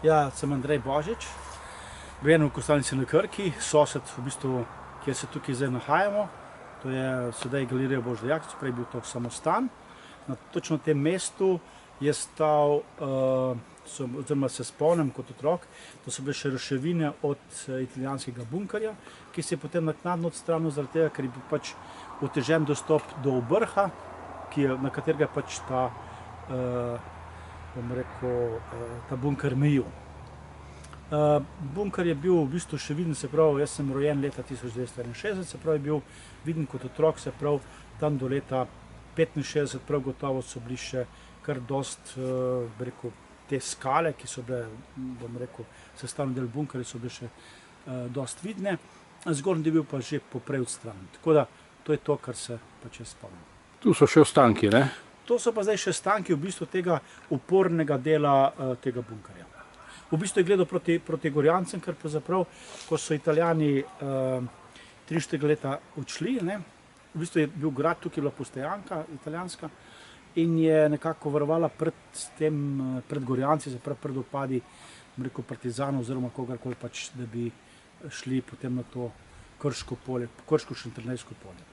Ja, sem Andrej Božič, rojen v Kostalnici na Krki, sosed v bistvu, kjer se tukaj zdaj nahajamo. To je sedaj Galerija Božidar Jaklič, prej je bil to samostan. Na točno tem mestu je stal, oziroma se spomnim kot otrok, to so bile še ruševine od italijanskega bunkerja, ki se je potem naknadno odstranil zaradi tega, ker je bil pač otežen dostop do vrha, na katerega je pač ta, bom rekel, ta bunker mejil. Bunker je bil v bistvu še viden, se pravi, jaz sem rojen leta 1961, se pravi, je bil viden kot otrok, se pravi, tam do leta 1965, prav gotovo so bili še kar dost, bi rekel, te skale, ki so bile, bom rekel, sestavni del bunkerja, so bile še dost vidne, zgornji del bil pa že poprej odstranjen. Tako da, to je to, kar se pač jaz spomnim. Tu so še ostanki, ne? To so pa zdaj še ostanki v bistvu tega upornega dela tega bunkerja. V bistvu je gledal proti Gorjancem, ker pravzaprav, ko so Italijani 3-4 leta odšli, v bistvu je bil grad, tukaj je bila postojanka italijanska in je nekako varovala pred Gorjanci, se pravi pred upadi, bom rekel, partizanov oziroma kogarkoli pač, da bi šli potem na to Krško polje, Krško-Šentjernejsko polje.